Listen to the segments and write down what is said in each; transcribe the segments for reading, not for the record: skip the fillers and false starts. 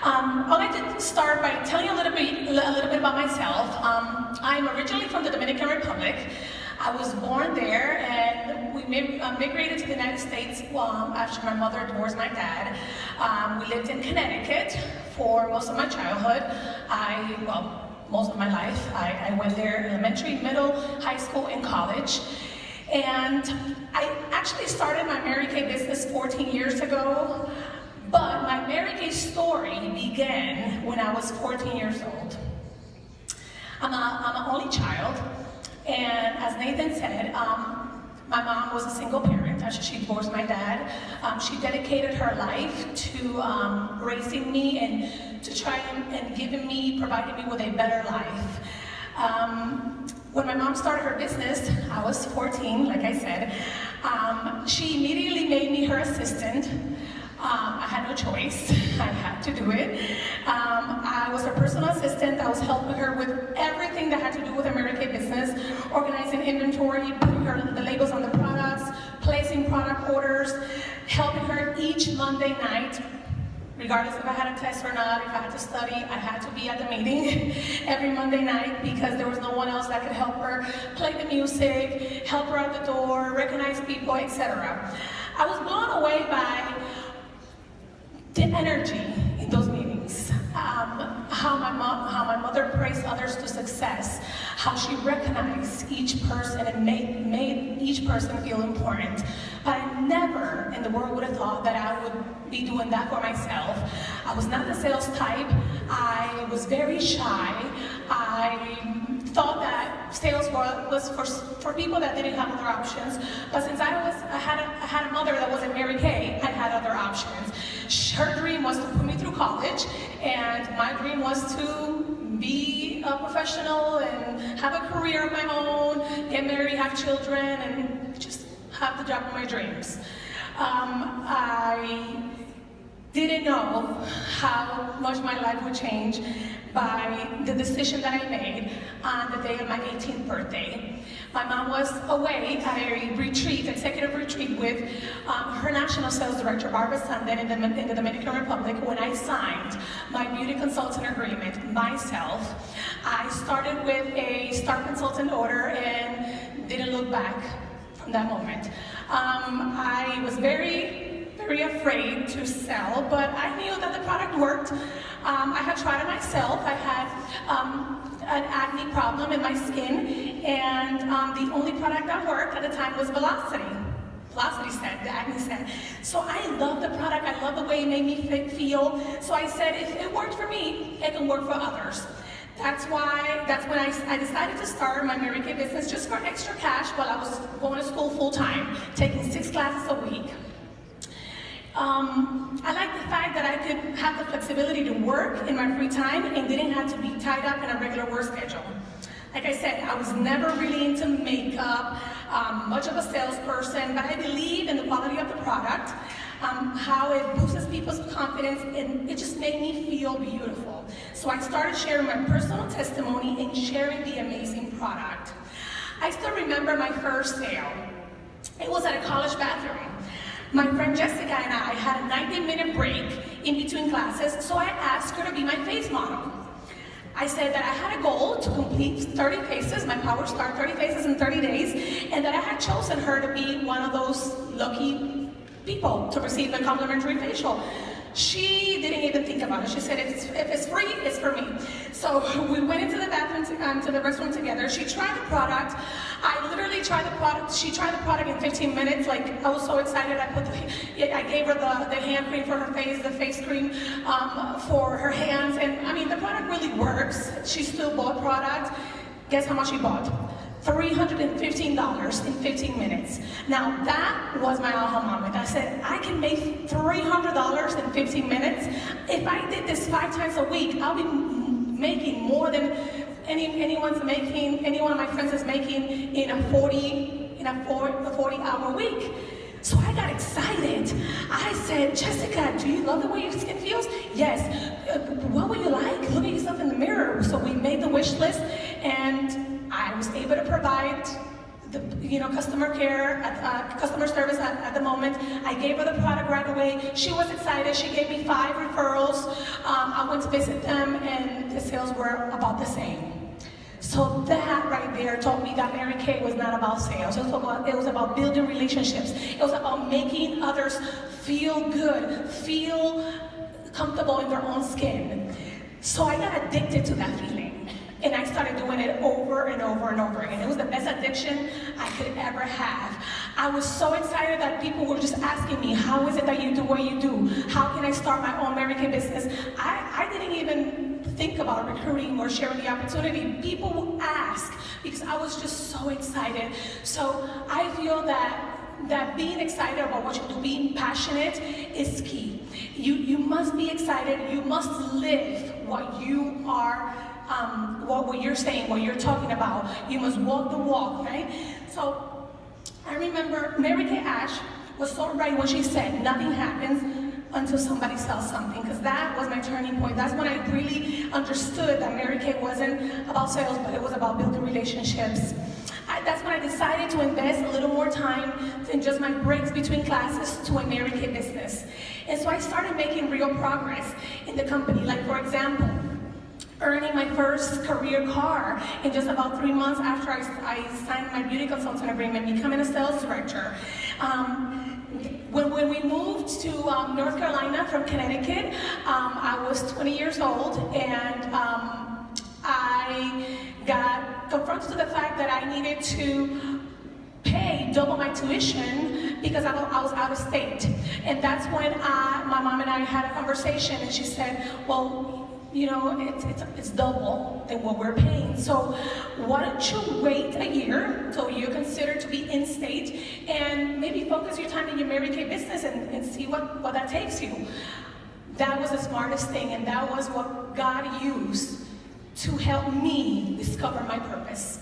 I'd like to start by telling you a little bit about myself. I'm originally from the Dominican Republic. I was born there, and we migrated to the United States after my mother divorced my dad. We lived in Connecticut for most of my childhood. Most of my life. I went there elementary, middle, high school, and college. And I actually started my Mary Kay business 14 years ago, but my Mary Kay story began when I was 14 years old. I'm an only child, and as Nathan said, my mom was a single parent after she divorced my dad. She dedicated her life to raising me and to try and providing me with a better life. When my mom started her business, I was 14, like I said. She immediately made me her assistant. I had no choice. I had to do it. I was her personal assistant. I was helping her with everything that had to do with her Mary Kay business, organizing inventory, putting the labels on the products, placing product orders, helping her each Monday night, regardless if I had a test or not, if I had to study, I had to be at the meeting every Monday night because there was no one else that could help her play the music, help her out the door, recognize people, etc. I was blown away by the energy in those meetings, how my mother praised others to success, how she recognized each person and made each person feel important. But I never in the world would have thought that I would be doing that for myself. I was not the sales type. I was very shy. I thought that sales was for people that didn't have other options. But since I had a mother that wasn't Mary Kay, I had other options. Her dream was to put me through college, and my dream was to be a professional and have a career of my own, get married, have children, and just have the job of my dreams. I didn't know how much my life would change by the decision that I made on the day of my 18th birthday. My mom was away at a retreat, executive retreat, with her national sales director, Barbara Sundin, in the Dominican Republic, when I signed my beauty consultant agreement myself. I started with a star consultant order and didn't look back from that moment. I was very afraid to sell, but I knew that the product worked. I had tried it myself. I had an acne problem in my skin, and the only product that worked at the time was Velocity scent, the acne scent. So I love the product. I love the way it made me feel. So I said, if it worked for me, it can work for others. That's when I decided to start my Mary Kay business just for extra cash while I was going to school full-time, taking 6 classes a week. I like the fact that I could have the flexibility to work in my free time and didn't have to be tied up in a regular work schedule. Like I said, I was never really into makeup, much of a salesperson, but I believe in the quality of the product, how it boosts people's confidence, and it just made me feel beautiful. So I started sharing my personal testimony and sharing the amazing product. I still remember my first sale. It was at a college bathroom. My friend Jessica and I had a 90-minute break in between classes, so I asked her to be my face model. I said that I had a goal to complete 30 faces, my Power Star 30 faces in 30 days, and that I had chosen her to be one of those lucky people to receive a complimentary facial. She didn't even think about it. She said, if it's free, it's for me. So we went into the bathroom, to the restroom together. She tried the product. I literally tried the product. She tried the product in 15 minutes. Like, I was so excited. I gave her the hand cream for her face, the face cream for her hands. And I mean, the product really works. She still bought product. Guess how much she bought? $315 in 15 minutes. Now that was my aha moment. I said, I can make $300 in 15 minutes. If I did this 5 times a week, I'll be making more than any one of my friends is making in a 40-hour week. So I got excited. I said, Jessica, do you love the way your skin feels? Yes. What would you like? Look at yourself in the mirror. So we made the wish list, and I was able to provide the customer service at the moment. I gave her the product right away. She was excited. She gave me 5 referrals. I I went to visit them, and the sales were about the same. So that right there taught me that Mary Kay was not about sales. It was about building relationships. It was about making others feel good, feel comfortable in their own skin. So I got addicted to that feeling. And I started doing it over and over and over again. It was the best addiction I could ever have. I was so excited that people were just asking me, how is it that you do what you do? How can I start my own Mary Kay business? I didn't even think about recruiting or sharing the opportunity. People would ask because I was just so excited. So I feel that being excited about what you do, being passionate is key. You must be excited. You must live what you are, what you're saying, what you're talking about. You must walk the walk, right? So I remember Mary Kay Ash was so right when she said, nothing happens until somebody sells something, because that was my turning point. That's when I really understood that Mary Kay wasn't about sales, but it was about building relationships. That's when I decided to invest a little more time than just my breaks between classes to a Mary Kay business. And so I started making real progress in the company. Like, for example, earning my first career car in just about 3 months after I signed my beauty consultant agreement, becoming a sales director. When we moved to North Carolina from Connecticut, I was 20 years old, and I got confronted to the fact that I needed to pay double my tuition because I was out of state. And that's when my mom and I had a conversation, and she said, well, you know, it's double than what we're paying. So why don't you wait a year till you consider to be in state, and maybe focus your time in your Mary Kay business and see what that takes you. That was the smartest thing, and that was what God used to help me discover my purpose.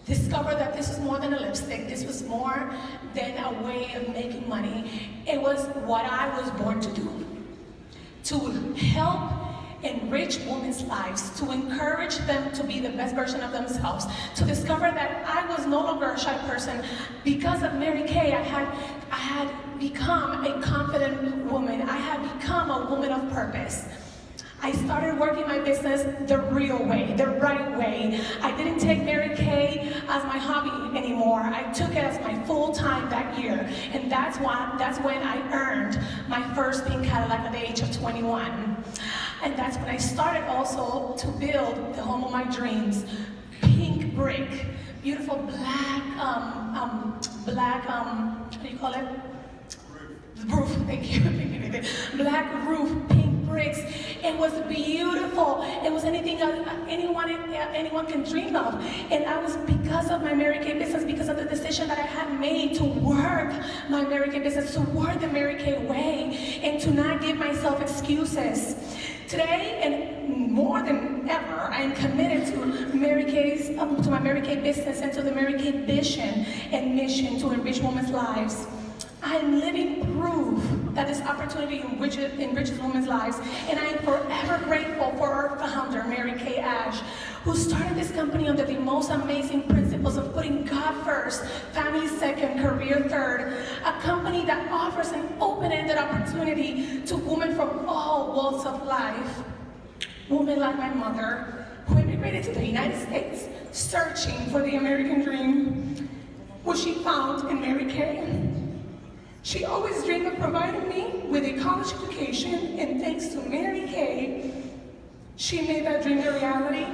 Discover that this was more than a lipstick. This was more than a way of making money. It was what I was born to do. To help enrich women's lives, to encourage them to be the best version of themselves, to discover that I was no longer a shy person. Because of Mary Kay, I had become a confident woman. I had become a woman of purpose. I started working my business the real way, the right way. I didn't take Mary Kay as my hobby anymore. I took it as my full-time that year. And that's when I earned my first pink Cadillac at the age of 21. And that's when I started also to build the home of my dreams. Pink brick, beautiful black, what do you call it? Roof, thank you. Black roof, pink bricks. It was beautiful. It was anything anyone can dream of. And I was, because of my Mary Kay business, because of the decision that I had made to work my Mary Kay business, to work the Mary Kay way, and to not give myself excuses. Today, and more than ever, I am committed to my Mary Kay business and to the Mary Kay vision and mission to enrich women's lives. I am living proof that this opportunity enriches women's lives, and I am forever grateful for our founder, Mary Kay Ash, who started this company under the most amazing principles of putting God first, family second, career third, a company that offers an open-ended opportunity to women from all walks of life. Women like my mother, who immigrated to the United States, searching for the American dream, which she found in Mary Kay. She always dreamed of providing me with a college education, and thanks to Mary Kay, she made that dream a reality.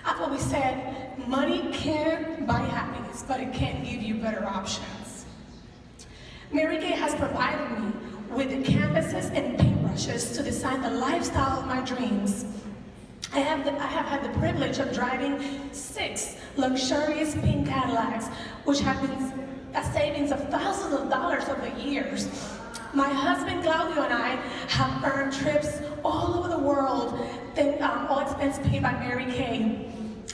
I've always said, money can't buy happiness, but it can give you better options. Mary Kay has provided me with the canvases and paintbrushes to design the lifestyle of my dreams. I have had the privilege of driving 6 luxurious pink Cadillacs, which have been a savings of thousands of dollars over the years. My husband Claudio and I have earned trips all over the world, all expense paid by Mary Kay.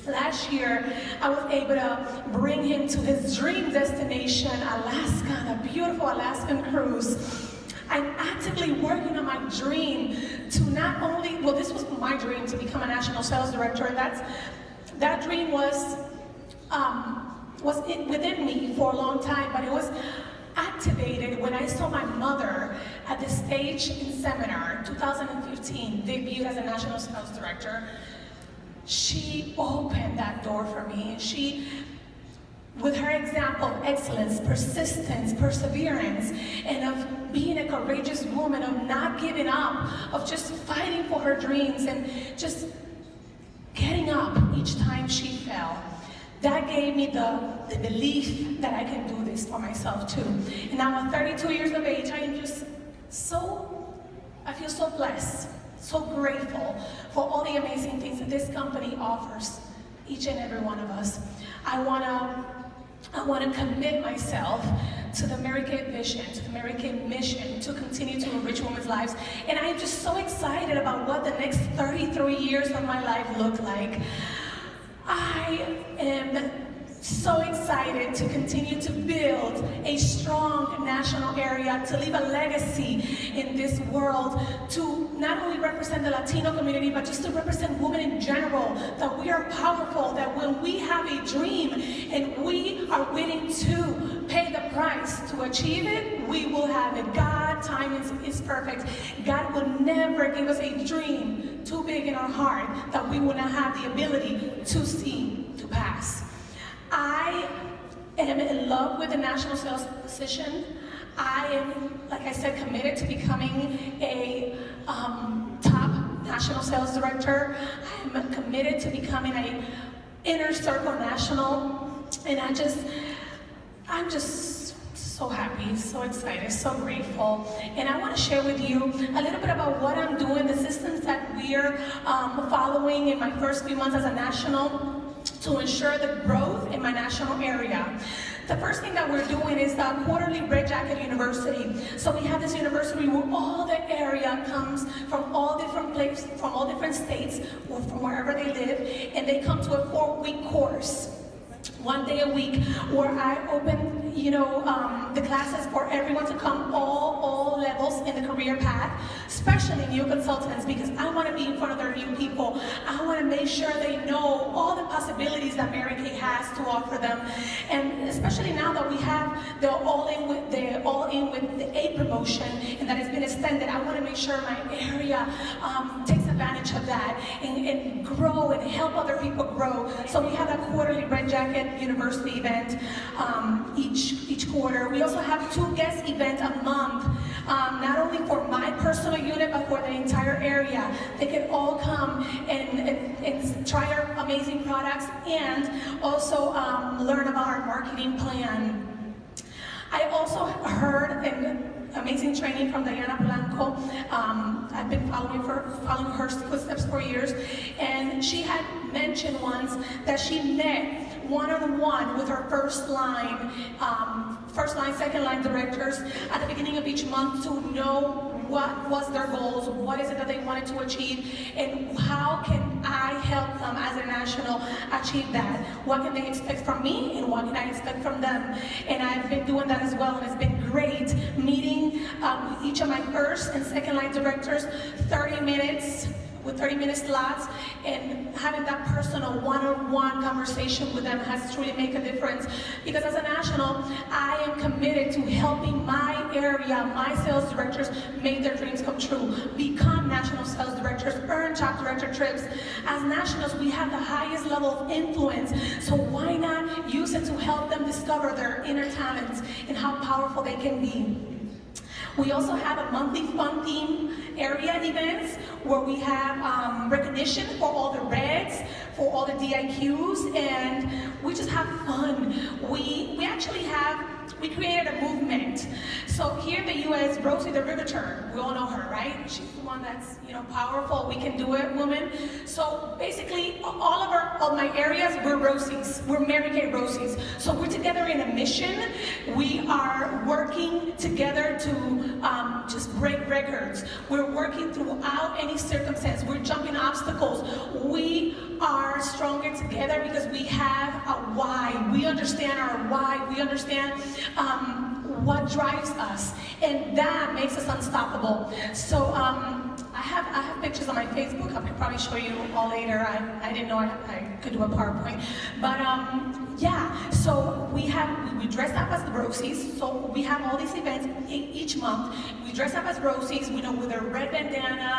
Last year, I was able to bring him to his dream destination, Alaska, the beautiful Alaskan cruise. I'm actively working on my dream to not only, well, this was my dream to become a national sales director, and that dream was within me for a long time, but activated when I saw my mother at the stage in seminar, 2015, debuted as a national sales director. She opened that door for me. She, with her example of excellence, persistence, perseverance, and of being a courageous woman, of not giving up, of just fighting for her dreams and just getting up each time she fell. That gave me the belief that I can do this for myself too. And now at 32 years of age, I am just I feel so blessed, so grateful for all the amazing things that this company offers each and every one of us. I want to commit myself to the Mary Kay vision, to the Mary Kay mission, to continue to enrich women's lives. And I am just so excited about what the next 33 years of my life look like. I am so excited to continue to build a strong national area, to leave a legacy in this world, to not only represent the Latino community, but just to represent women in general, that we are powerful, that when we have a dream and we are willing to pay the price to achieve it, we will have it. God, timing is perfect. God will never give us a dream too big in our heart that we will not have the ability to see to pass. I am in love with the national sales position. I am, like I said, committed to becoming a top national sales director. I am committed to becoming a inner circle national, and I'm just so happy, so excited, so grateful. And I want to share with you a little bit about what I'm doing, the systems that we're following in my first few months as a national to ensure the growth in my national area. The first thing that we're doing is the quarterly Red Jacket University. So we have this university where all the area comes from all different places, from all different states, or from wherever they live, and they come to a 4-week course. 1 day a week, where I open, the classes for everyone to come, all levels in the career path, especially new consultants, because I want to be in front of their new people. I want to make sure they know all the possibilities that Mary Kay has to offer them, and especially now that we have the all-in with the A promotion, and that has been extended. I want to make sure my area takes advantage of that and grow and help other people grow. So we have that quarterly Red Jacket University event each quarter. We also have 2 guest events a month, not only for my personal unit, but for the entire area. They can all come and try our amazing products and also learn about our marketing plan. I also heard an amazing training from Diana Blanco. I've been following her footsteps for years, and she had mentioned once that she met one-on-one with her first line, second line directors at the beginning of each month to know what was their goals, what is it that they wanted to achieve, and how can I help them as a national achieve that? What can they expect from me, and what can I expect from them? And I've been doing that as well, and it's been great meeting with each of my first and second line directors, 30 minutes, with 30-minute slots, and having that personal one-on-one conversation with them has truly made a difference. Because as a national, I am committed to helping my area, my sales directors, make their dreams come true, become national sales directors, earn top director trips. As nationals, we have the highest level of influence, so why not use it to help them discover their inner talents and how powerful they can be? We also have a monthly fun theme area events where we have recognition for all the reds, for all the DIQs, and we just have fun. We created a movement. So here in the U.S., Rosie the Riveter, we all know her, right? She's the one that's, powerful. We can do it, woman. So basically, all of my areas, we're Rosies. We're Mary Kay Rosies. So we're together in a mission. We are working together to just break records. We're working throughout any circumstance. We're jumping obstacles. We are stronger together because we have a why. We understand our why. We understand what drives us, and that makes us unstoppable. So I have have pictures on my Facebook. I could probably show you all later. I didn't know I could do a PowerPoint. But yeah, so we dress up as the Rosies. So we have all these events each month. We dress up as Rosies, with a red bandana.